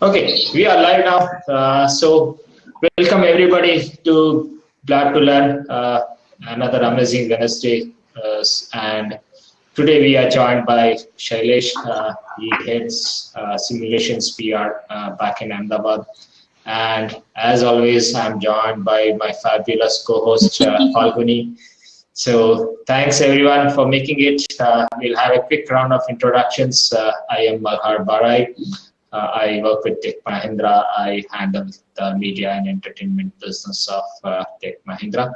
Okay, we are live now. So, welcome everybody to Blab2Learn, another amazing Wednesday. And today we are joined by Shailesh. He heads Simulations PR back in Ahmedabad. And as always, I'm joined by my fabulous co-host Falguni. So thanks everyone for making it. We'll have a quick round of introductions. I am Malhar Barai. I work with Tech Mahindra. I handle the media and entertainment business of Tech Mahindra.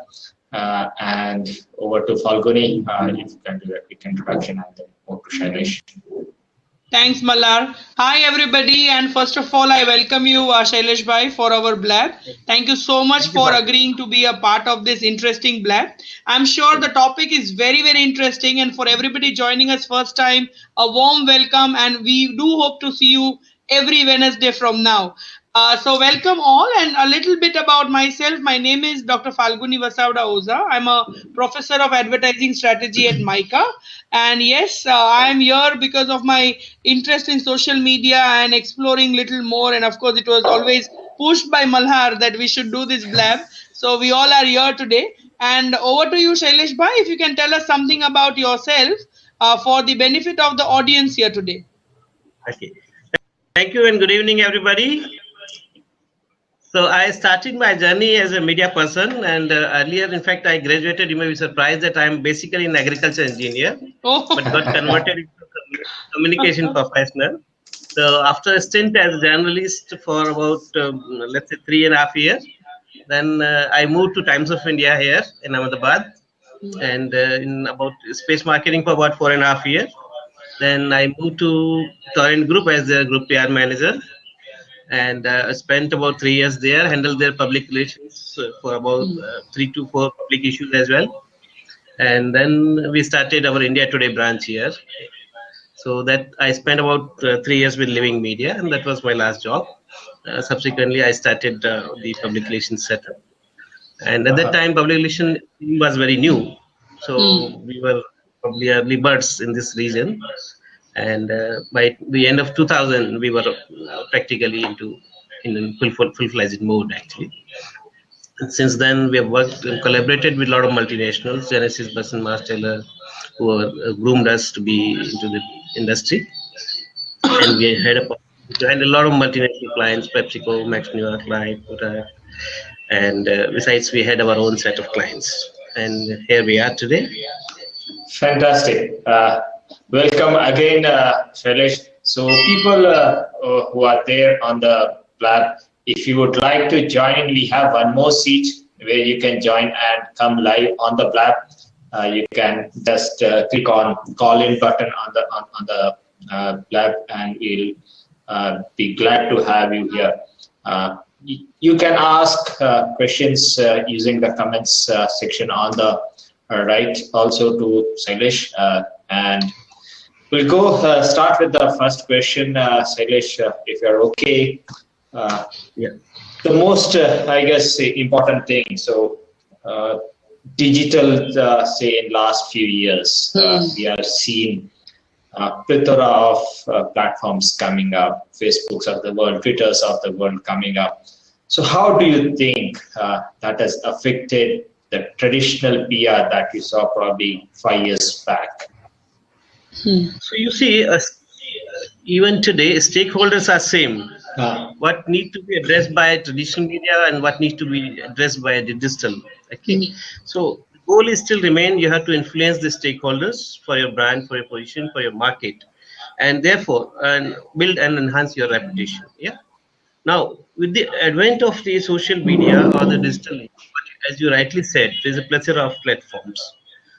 And over to Falguni, if you can do a quick introduction and then over to Shailesh. Thanks, Malhar. Hi, everybody. And first of all, I welcome you, Shailesh Bhai, for our Blab. Thank you so much for agreeing to be a part of this interesting Blab. I'm sure the topic is very, very interesting. And for everybody joining us first time, a warm welcome. And we do hope to see you every Wednesday from now. So welcome all, and a little bit about myself. My name is Dr. Falguni Vasavda Oza. I'm a professor of advertising strategy at MICA. And yes, I'm here because of my interest in social media and exploring little more. And of course, it was always pushed by Malhar that we should do this Blab. So we all are here today. And over to you, Shailesh Bhai, if you can tell us something about yourself for the benefit of the audience here today. Okay. Thank you and good evening, everybody. So I started my journey as a media person, and earlier, in fact, I graduated. You may be surprised that I'm basically an agriculture engineer, but got converted into communication professional. So after a stint as a journalist for about, let's say, 3.5 years, then I moved to Times of India here in Ahmedabad, and in about space marketing for about 4.5 years. Then I moved to Torrent Group as their group PR manager, and I spent about 3 years there, handled their public relations for about 3 to 4 public issues as well. And then we started our India Today branch here. So that I spent about 3 years with Living Media, and that was my last job. Subsequently, I started the public relations setup. And at that time, public relations was very new. So we were probably early birds in this region, and by the end of 2000 we were practically in full-fledged mode actually. And since then we have worked and collaborated with a lot of multinationals, Genesis, Busson, Mars Taylor, who groomed us to be into the industry, and we had a lot of multinational clients, PepsiCo, Max New York, Light, and besides we had our own set of clients, and here we are today. Fantastic. Welcome again, Shailesh. So people who are there on the Blab, if you would like to join, we have one more seat where you can join and come live on the Blab. You can just click on call in button on the Blab, and we'll be glad to have you here. You can ask questions using the comments section on the right, also to Shailesh, and we'll go start with the first question. Shailesh, if you're okay. Yeah. The most, I guess, important thing. So, digital, say in last few years, we are seeing plethora of platforms coming up, Facebooks of the world, Twitters of the world coming up. So, how do you think that has affected the traditional PR that you saw probably 5 years back? So you see, even today, stakeholders are same. What need to be addressed by traditional media and what needs to be addressed by digital. Okay, so the goal is still remain. You have to influence the stakeholders for your brand, for your position, for your market, and therefore build and enhance your reputation. Yeah. Now, with the advent of the social media or the digital, as you rightly said, there's a plethora of platforms.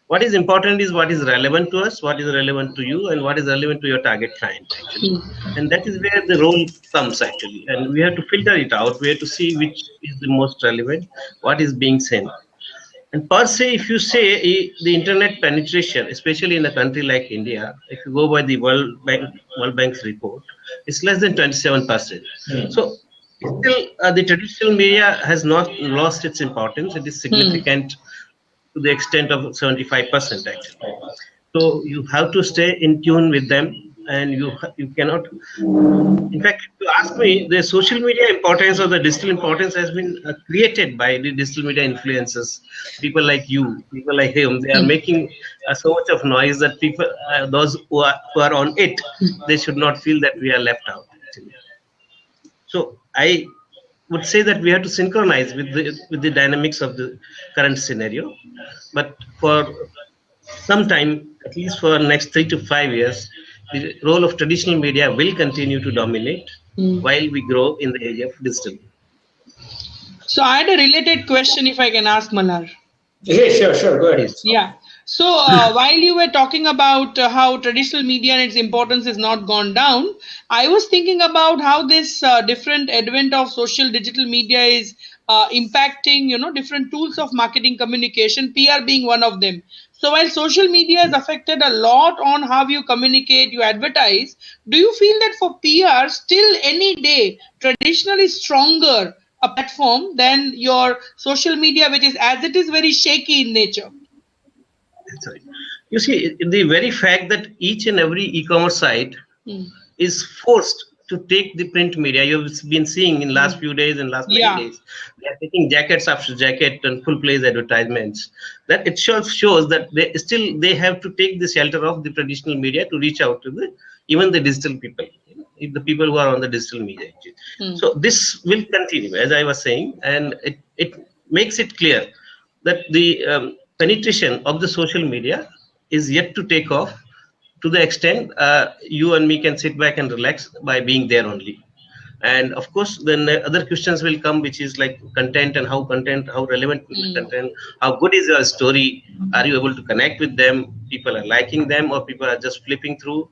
What is important is what is relevant to us, what is relevant to you, and what is relevant to your target client, actually. And that is where the role comes, actually. And we have to filter it out. We have to see which is the most relevant, what is being sent. And per se, if you say the internet penetration, especially in a country like India, if you go by the World Bank's report, it's less than 27%. So still, the traditional media has not lost its importance. It is significant to the extent of 75% actually. So you have to stay in tune with them. and you cannot. In fact, if you ask me, the social media importance or the digital importance has been created by the digital media influencers. People like you, people like him, they are making so much of noise that people, those who are on it, they should not feel that we are left out. Actually. So I would say that we have to synchronize with the dynamics of the current scenario. But for some time, at least for next 3 to 5 years, the role of traditional media will continue to dominate while we grow in the age of digital. So I had a related question, if I can ask Malar. Yeah, sure, go ahead. Yeah. So while you were talking about how traditional media and its importance has not gone down, I was thinking about how this different advent of social digital media is impacting, different tools of marketing communication, PR being one of them. So while social media has affected a lot on how you communicate, you advertise, do you feel that for PR, still any day, traditional is stronger a platform than your social media, which is as it is very shaky in nature? Sorry. You see, the very fact that each and every e-commerce site is forced to take the print media, you've been seeing in last few days and last many days, they are taking jackets after jacket and full place advertisements. That it shows that they have to take the shelter of the traditional media to reach out to even the digital people, the people who are on the digital media. So this will continue, as I was saying, and it makes it clear that the penetration of the social media is yet to take off to the extent you and me can sit back and relax by being there only. And of course, then other questions will come, which is like content and how relevant is the content, how good is your story, are you able to connect with them, people are liking them, or people are just flipping through,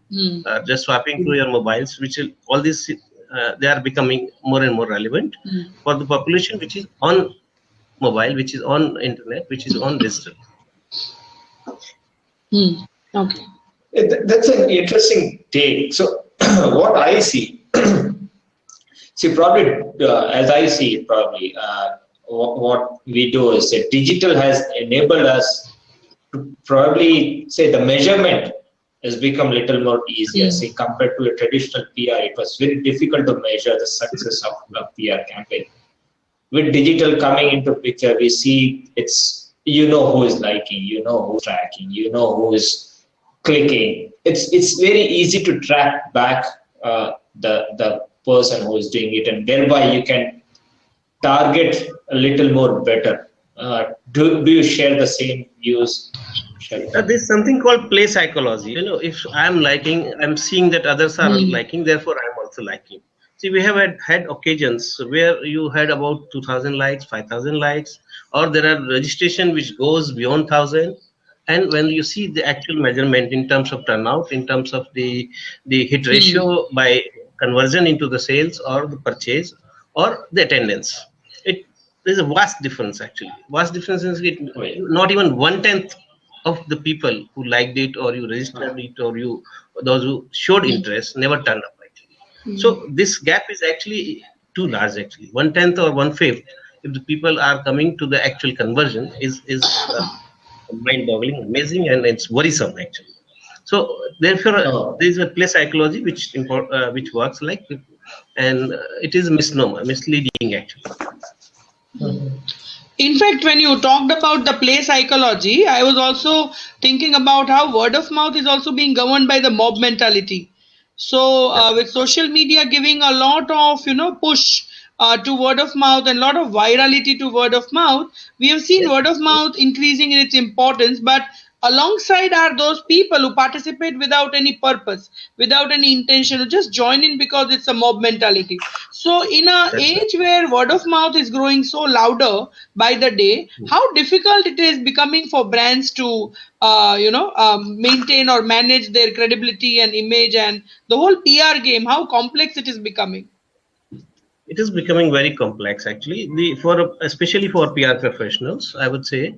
just swapping through your mobiles, which will, all this, they are becoming more and more relevant for the population which is on mobile, which is on internet, which is on digital. Okay. That's an interesting take. So what I see, probably as I see it, probably what we do is that digital has enabled us to probably say the measurement has become a little more easier. See, compared to a traditional PR, it was very difficult to measure the success of a PR campaign. With digital coming into picture, we see it's, who is liking, who's tracking, who is clicking. It's very easy to track back the person who is doing it, and thereby you can target a little more better. Do you share the same views? There's something called play psychology. If I'm liking, I'm seeing that others are liking, therefore I'm also liking. See, we have had occasions where you had about 2,000 likes, 5,000 likes, or there are registration which goes beyond 1,000. And when you see the actual measurement in terms of turnout, in terms of the hit ratio by conversion into the sales or the purchase or the attendance, there's a vast difference actually. Vast difference is not even 1/10 of the people who liked it or you registered it or those who showed interest never turned up. So this gap is actually too large actually. 1/10 or 1/5 if the people are coming to the actual conversion is mind-boggling, amazing, and it's worrisome actually. So therefore there is a play psychology which works like, and it is a misnomer, misleading actually. In fact, when you talked about the play psychology, I was also thinking about how word of mouth is also being governed by the mob mentality. So with social media giving a lot of, push to word of mouth and a lot of virality to word of mouth, we have seen word of mouth increasing in its importance, but alongside are those people who participate without any purpose, without any intention, who just join in because it's a mob mentality. So in an age where word of mouth is growing so louder by the day, how difficult it is becoming for brands to maintain or manage their credibility and image, and the whole PR game, how complex it is becoming. It is becoming very complex actually, especially for PR professionals, I would say.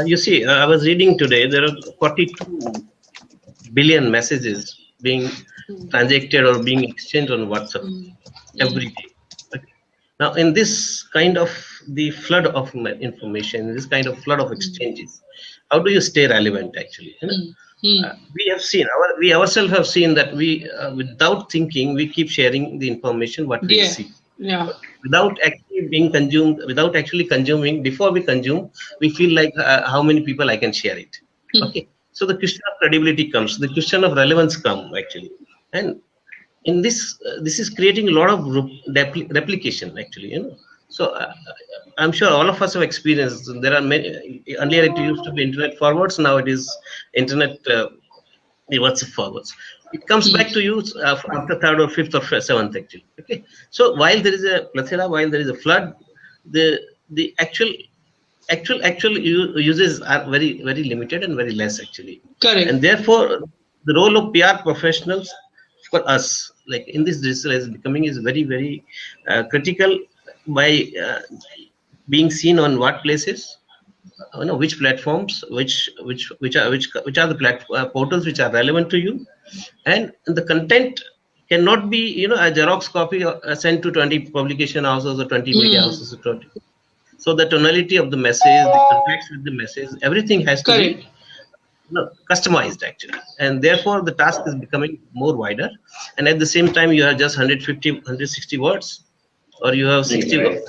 You see, I was reading today, there are 42 billion messages being transacted or being exchanged on WhatsApp every day. Okay. Now, in this kind of the flood of information, this kind of flood of exchanges, how do you stay relevant actually? We have seen, we ourselves have seen that we, without thinking, we keep sharing the information what we see. Without actually being consumed, without actually consuming. Before we consume, we feel like how many people I can share it. Okay, so the question of credibility comes, the question of relevance comes actually, and in this, this is creating a lot of replication actually, you know. So I'm sure all of us have experienced. There are many. Earlier it used to be internet forwards. Now it is internet WhatsApp forwards. It comes back to you after third or fifth or seventh actually. Okay. So while there is a plethora, while there is a flood, the actual uses are very limited and very less actually. Correct. And therefore, the role of PR professionals for us, like in this digital, is becoming very critical by being seen on what places, you know, which platforms, which are the portals which are relevant to you, and the content cannot be, you know, a Xerox copy sent to 20 publication houses or 20 media houses or 20. So the tonality of the message, the context with the message, everything has to be customized actually, and therefore the task is becoming more wider. And at the same time, you have just 150, 160 words, or you have 60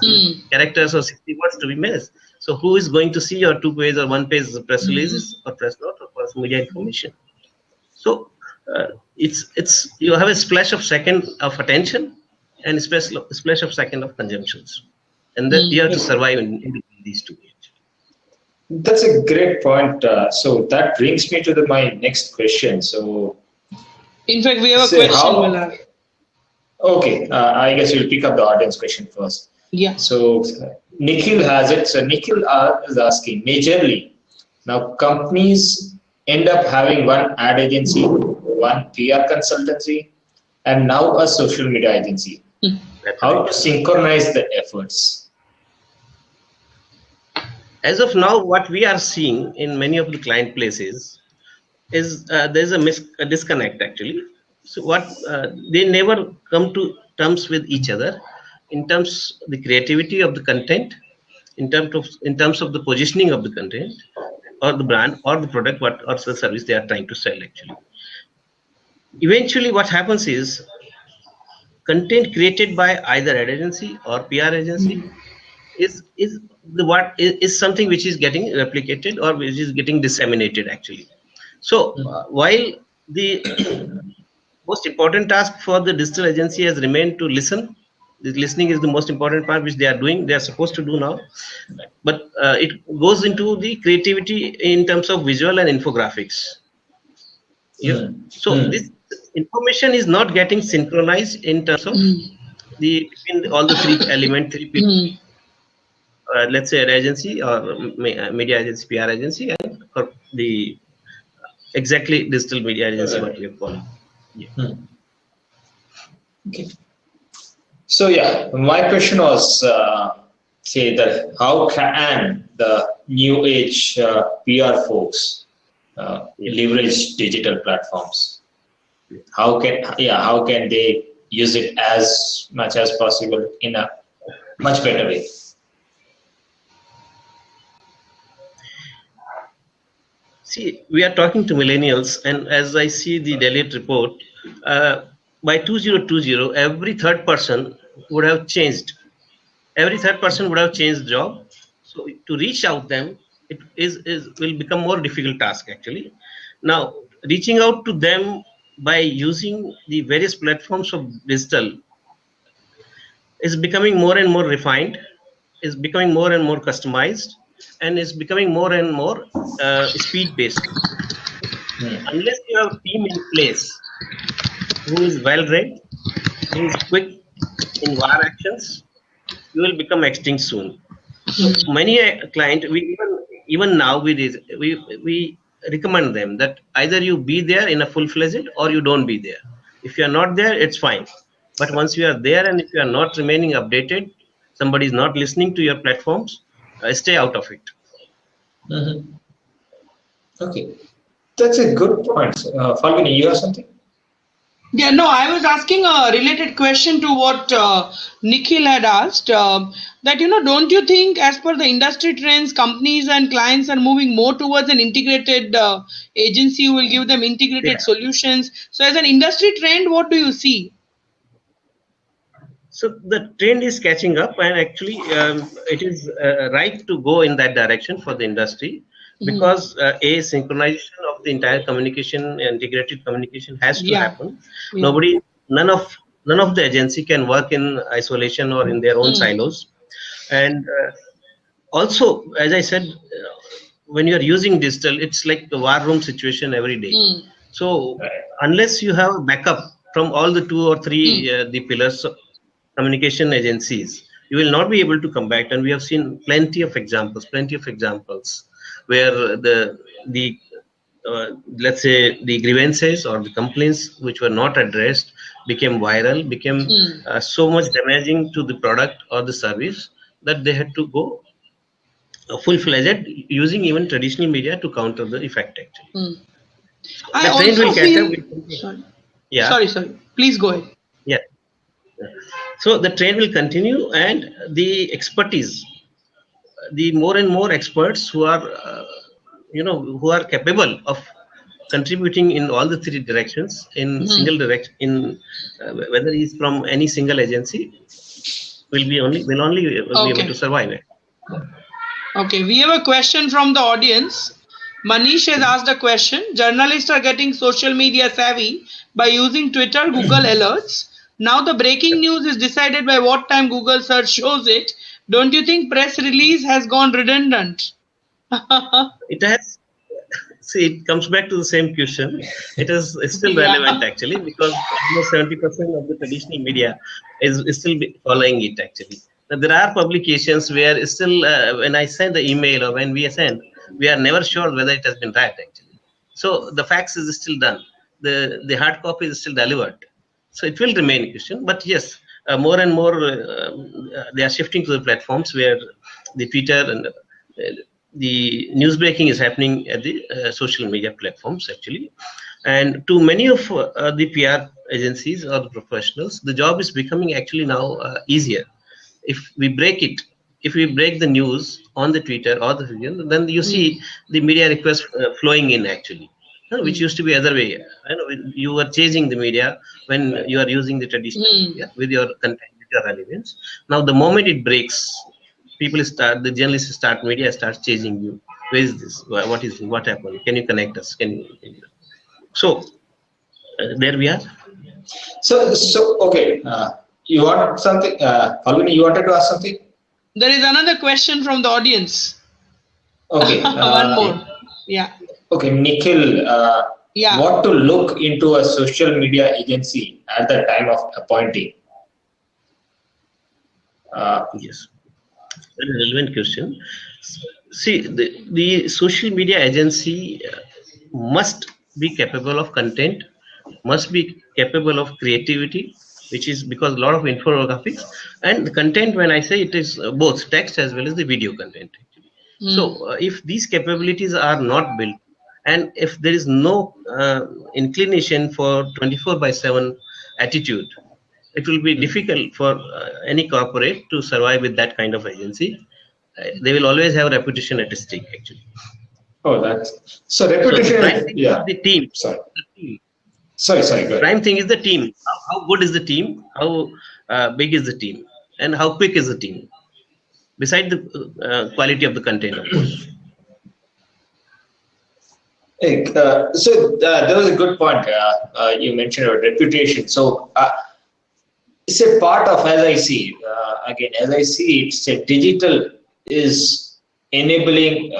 characters or 60 words to be made. So who is going to see your 2 page or 1 page press releases or press note or press media information? So it's you have a splash of second of attention and a splash of second of consumptions, and then you have to survive in these two. That's a great point. So that brings me to my next question. So, in fact, we have a question. Okay, I guess we'll pick up the audience question first. Yeah. So Nikhil has it. So Nikhil is asking, majorly, now companies end up having one ad agency, one PR consultancy, and now a social media agency. How to synchronize the efforts? As of now, what we are seeing in many of the client places is there's a disconnect actually. So what they never come to terms with each other in terms of the creativity of the content, in terms of the positioning of the content, or the brand or the product, or the service they are trying to sell actually. Eventually, what happens is content created by either ad agency or PR agency is something which is getting replicated or which is getting disseminated actually. So while the most important task for the digital agency has remained to listen, the listening is the most important part which they are doing, they are supposed to do now, but it goes into the creativity in terms of visual and infographics. So this information is not getting synchronized in terms of between all the three people. Let's say an agency or media agency, PR agency, and or the exactly digital media agency, what we are calling. Okay. So yeah, my question was, say that how can the new age PR folks leverage digital platforms? How can they use it as much as possible in a much better way? See, we are talking to millennials, and as I see the Deloitte report, by 2020, every third person would have changed. Every third person would have changed job. So to reach out them, it will become more difficult task actually. Now, reaching out to them by using the various platforms of digital is becoming more and more refined, is becoming more and more customized, and is becoming more and more speed-based. Unless you have a team in place who is well-read, who is quick in war actions, you will become extinct soon. So many clients, even now we recommend them that either you be there in a full-fledged or you don't be there. If you are not there, it's fine. But once you are there and if you are not remaining updated, somebody is not listening to your platforms, stay out of it. Okay, that's a good point. Falguni, you have something? Yeah, no, I was asking a related question to what Nikhil had asked. That, don't you think, as per the industry trends, companies and clients are moving more towards an integrated agency who will give them integrated Yeah. solutions? So, as an industry trend, what do you see? So the trend is catching up, and actually, it is right to go in that direction for the industry, Mhm. because a synchronization of the entire communication, integrated communication, has to Yeah, happen. yeah. Nobody, none of the agency can work in isolation or in their own Mm. silos. And also, as I said, when you are using digital, it's like the war room situation every day. Mm. So Right. unless you have a backup from all the two or three Mm. the pillars of communication agencies, you will not be able to come back. And we have seen plenty of examples where the let's say the grievances or the complaints which were not addressed became viral, became Mm. so much damaging to the product or the service that they had to go full-fledged using even traditional media to counter the effect actually. Mm. So I the trend also will catch up feel. with, Sorry. yeah, Sorry. Please go ahead. yeah. So the trend will continue, and the expertise, the more and more experts who are, who are capable of contributing in all the three directions in Mhm. single direction, in whether he's from any single agency, will be able to Okay. survive it. Okay, we have a question from the audience. Manish has asked a question. Journalists are getting social media savvy by using Twitter, Google alerts. Now the breaking news is decided by what time Google search shows it. Don't you think press release has gone redundant? It has. See, it comes back to the same question. It's still Yeah. relevant actually, because almost 70% of the traditional media is still following it actually. Now, there are publications where it's still when I send the email or when we send, we are never sure whether it has been right actually. So the fax is still done. The hard copy is still delivered. So it will remain a question. But yes, more and more they are shifting to the platforms where the Twitter and the news breaking is happening at the social media platforms actually. And to many of the PR agencies or the professionals, the job is becoming actually now easier. If we break it, if we break the news on the Twitter or the video, then you Mm, see the media requests flowing in actually, which mm, used to be other way. You were chasing the media when Right. you are using the traditional mm. media with your content, with your relevance. Now the moment it breaks, the journalists start, media starts chasing you. Where is this? What happened? Can you connect us? So there we are. So okay. You want something, Falguni? You wanted to ask something? There is another question from the audience. Okay. One more. Yeah. Okay, Nikhil. Yeah. What to look into a social media agency at the time of appointing? Uh, Yes, very relevant question. See, the social media agency must be capable of content, must be capable of creativity, which is because a lot of infographics and the content. When I say it is both text as well as the video content. Actually. Mm, So, if these capabilities are not built, and if there is no inclination for 24/7 attitude, it will be hmm. difficult for any corporate to survive with that kind of agency. They will always have reputation at stake actually. Oh, that's so So the reputation prime is, thing is yeah. the team. Sorry, The team. sorry. Go ahead. Prime thing is the team. How good is the team? How big is the team? And how quick is the team? Beside the quality of the content, of course. Hey, that was a good point. You mentioned about reputation. So it's a part of, as I see, again, as I see, it's a digital is enabling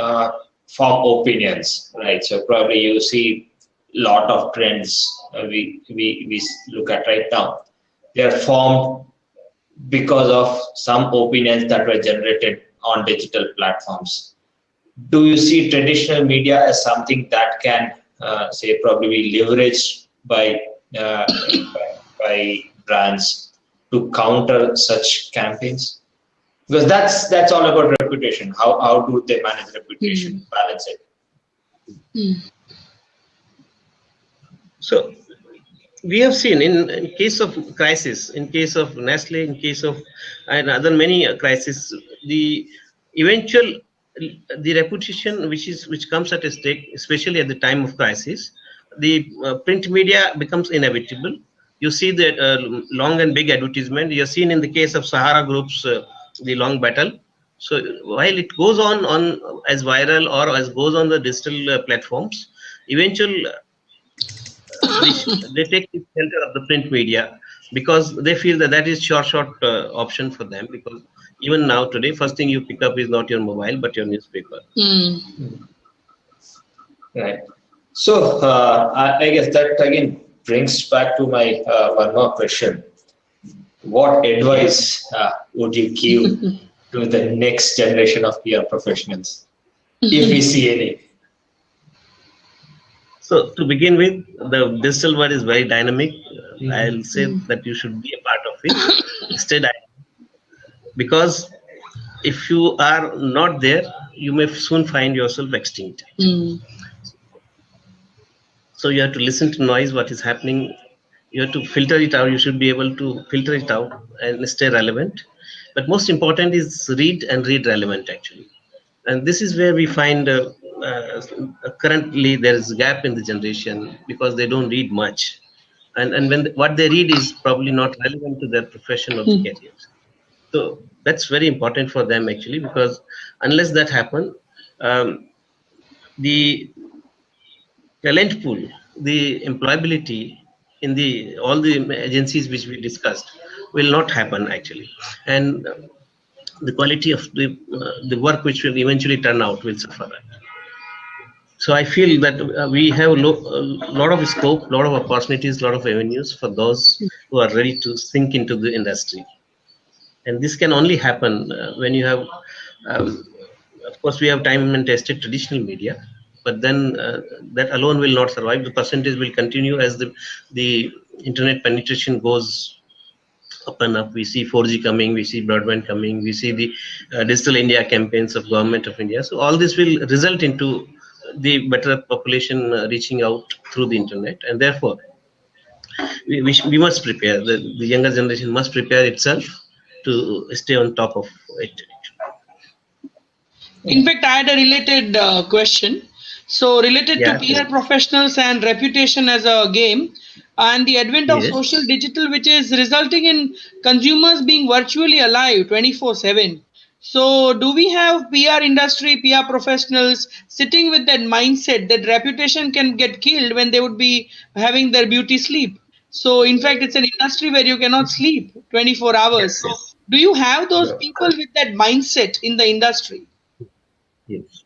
for opinions, right? So probably you see lot of trends we look at right now. They are formed because of some opinions that were generated on digital platforms. Do you see traditional media as something that can, say, probably be leveraged by brands to counter such campaigns? Because that's all about reputation. How do they manage reputation, mm, balance it? mm, So we have seen in case of crisis, in case of Nestle, in case of and other many crises, the eventual the reputation which comes at a stake, especially at the time of crisis, the print media becomes inevitable. You see the long and big advertisement. You have seen in the case of Sahara Group's the long battle. So while it goes on as viral or as goes on the digital platforms, eventual they take the shelter of the print media because they feel that that is short option for them, because even now today first thing you pick up is not your mobile but your newspaper. Right. So I guess that again brings back to my one more question. What advice would you give to the next generation of PR professionals, if we see any? So to begin with, the digital world is very dynamic. I'll say that you should be a part of it. Stay dynamic. Because if you are not there, you may soon find yourself extinct. So you have to listen to noise, what is happening. You have to filter it out. You should be able to filter it out and stay relevant. But most important is read and read relevant actually. And this is where we find currently there is a gap in the generation because they don't read much. And when what they read is probably not relevant to their profession or careers. So that's very important for them actually, because unless that happens, the talent pool, the employability in the all the agencies which we discussed will not happen actually, and the quality of the work which will eventually turn out will suffer. So I feel that we have a lot of scope, lot of opportunities, lot of avenues for those who are ready to sink into the industry. And this can only happen when you have, of course, we have time and tested traditional media, but then that alone will not survive. The percentage will continue as the internet penetration goes up and up. We see 4G coming, we see broadband coming, we see the Digital India campaigns of Government of India. So all this will result into the better population reaching out through the internet, and therefore we must prepare. The younger generation must prepare itself to stay on top of it. In fact, I had a related question. So related to PR professionals and reputation as a game, and the advent of social digital, which is resulting in consumers being virtually alive 24/7. So do we have PR industry, PR professionals sitting with that mindset that reputation can get killed when they would be having their beauty sleep? So in fact, it's an industry where you cannot sleep 24 hours. So do you have those people with that mindset in the industry? Yes.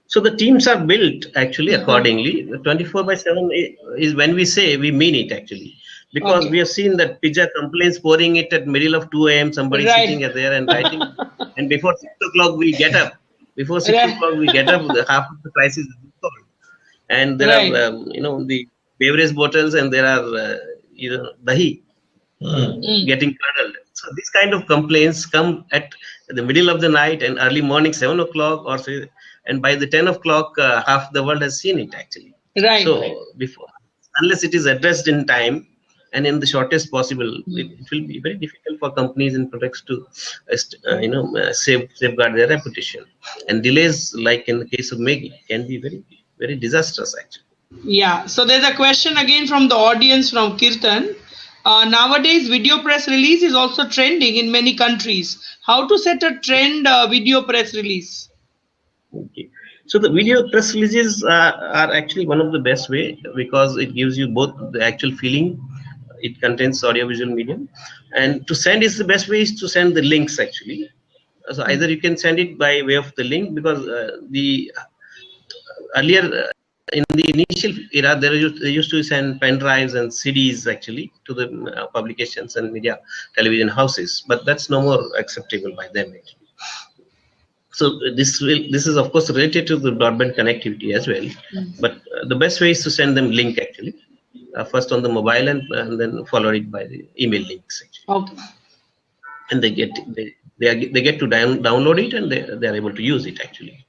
So the teams are built actually accordingly. 24/7 is when we say, we mean it actually. Because we have seen that pizza complaints pouring it at middle of 2 a.m. Somebody sitting there and writing. And before 6 o'clock we get up. Before 6 o'clock we get up, half of the crisis is solved. And there are, the beverage bottles, and there are, dahi getting curdled. So these kind of complaints come at the middle of the night and early morning, 7 o'clock or so. And by the 10 o'clock, half the world has seen it actually. Right. So before, unless it is addressed in time and in the shortest possible, it will be very difficult for companies and products to, safeguard their reputation. And delays, like in the case of Maggie, can be very, very disastrous actually. Yeah. So there's a question again from the audience from Kirtan. Nowadays, video press release is also trending in many countries. How to set a trend video press release? Okay. So the video press releases are actually one of the best way, because it gives you both the actual feeling. It contains audiovisual medium, and to send is the best way is to send the links actually. So either you can send it by way of the link, because the earlier in the initial era they used to send pen drives and CDs actually to the publications and media television houses, but that's no more acceptable by them actually. So this is of course related to the broadband connectivity as well, but the best way is to send them link actually, first on the mobile and then follow it by the email links actually. Okay. And they get to download it, and they are able to use it actually.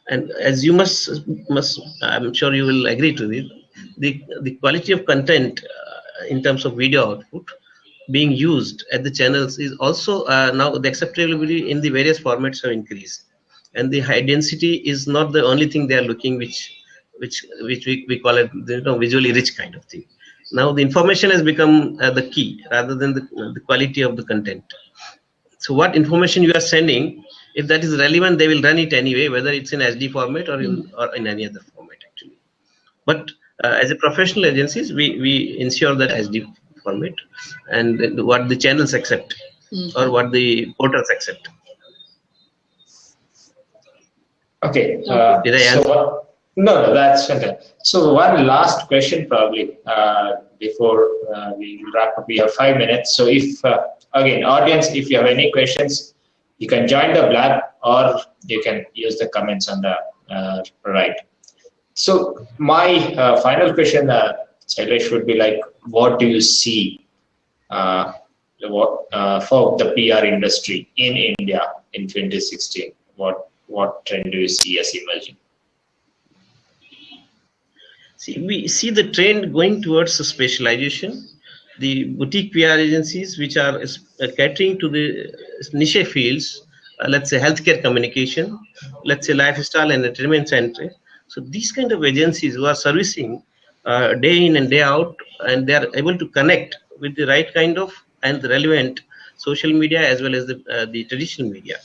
And as you must I'm sure you will agree to it, the quality of content in terms of video output being used at the channels is also now the acceptability in the various formats have increased, and the high density is not the only thing they are looking, which we call it, visually rich kind of thing. Now the information has become the key rather than the quality of the content. So what information you are sending, if that is relevant, they will run it anyway, whether it's in HD format or in any other format actually. But as a professional agencies, we ensure that SD format and what the channels accept or what the portals accept. Okay. Did I answer? No, that's fantastic. So one last question probably before we wrap up. We have 5 minutes. So if, again, audience, if you have any questions, you can join the Blab or you can use the comments on the right. So my final question, Shailesh, would be like, what do you see for the PR industry in India in 2016? What trend do you see as emerging? See, we see the trend going towards a specialization. The boutique PR agencies, which are catering to the niche fields, let's say healthcare communication, let's say lifestyle and entertainment center. So these kind of agencies who are servicing day in and day out, and they are able to connect with the right kind of and the relevant social media as well as the traditional media,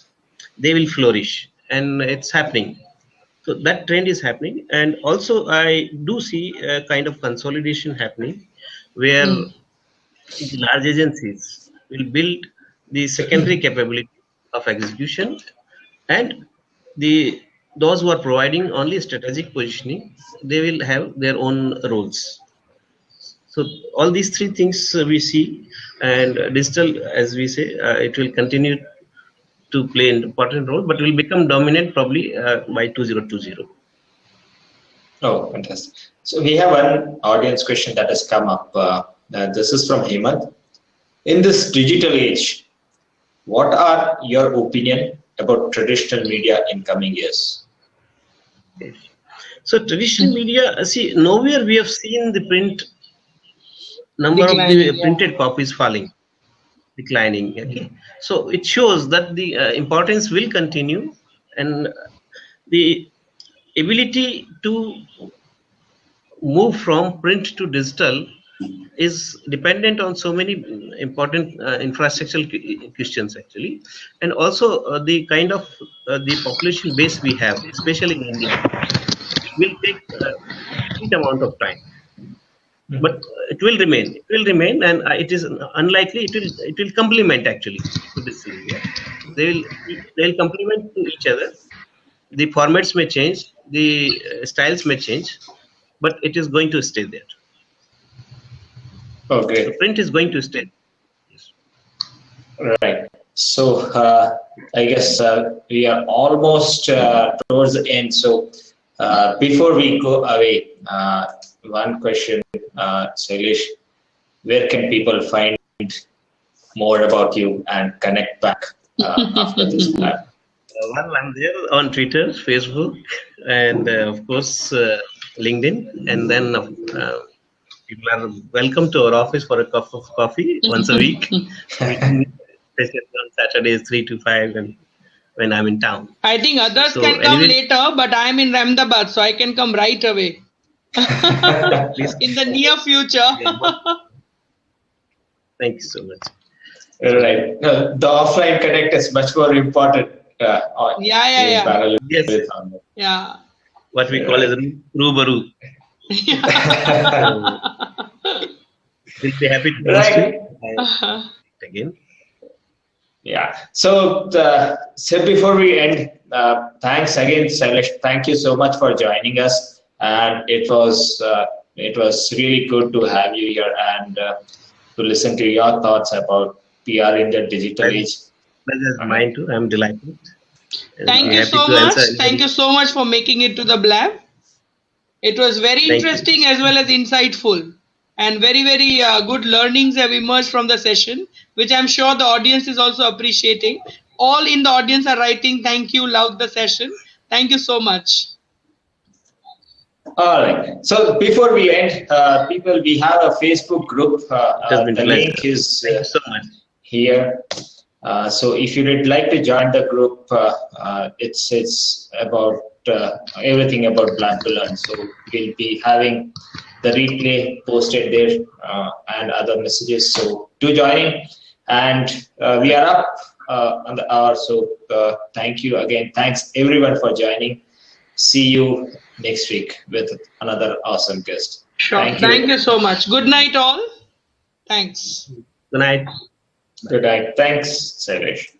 they will flourish, and it's happening. So that trend is happening, and also I do see a kind of consolidation happening, where the large agencies will build the secondary capability of execution, and those who are providing only strategic positioning, they will have their own roles. So all these three things we see, and digital, as we say, it will continue to play an important role, but will become dominant probably by 2020. Oh, fantastic. So we have one audience question that has come up. This is from Hemant. In this digital age, what are your opinion about traditional media in coming years? So traditional media, see, nowhere we have seen the print number declining, of the printed copies declining. Okay, so it shows that the importance will continue, and the ability to move from print to digital is dependent on so many important infrastructural questions actually, and also the kind of the population base we have, especially in India. It will take a great amount of time, but it will remain. It will remain, and it is unlikely. It will complement actually to this area. They'll complement to each other. The formats may change, the styles may change, but it is going to stay there. Okay. The print is going to stay. Yes. Right. So I guess we are almost towards the end. So before we go away, one question, Shailesh, where can people find more about you and connect back after this plan? Well, I'm there on Twitter, Facebook, and of course LinkedIn. And then people are welcome to our office for a cup of coffee once a week. Especially on Saturdays 3 to 5, and when I'm in town. I think others can come later, but I'm in Ahmedabad, so I can come right away. In the near future. Thank you so much. Right. The offline connect is much more important. Yeah. Yes. Yeah. What we call as Rubaru. We'll be happy to host you again. Yeah. So before we end, thanks again, Shailesh. Thank you so much for joining us, and it was really good to have you here and to listen to your thoughts about PR in the digital age. Pleasure is mine too. I'm delighted. Thank you so much. Thank you so much for making it to the Blab. It was very interesting as well as insightful, and very, very good learnings have emerged from the session, which I'm sure the audience is also appreciating. All in the audience are writing, thank you, loved the session. Thank you so much. All right. So before we end, people, we have a Facebook group. The link is Thank you so much. here. So if you would like to join the group, it's about everything about Blab2Learn. So we'll be having the replay posted there and other messages. So do join in. And we are up on the hour. So thank you again. Thanks everyone for joining. See you next week with another awesome guest. Sure. Thank you so much. Good night, all. Thanks. Good night. Good night. Thanks, Shailesh.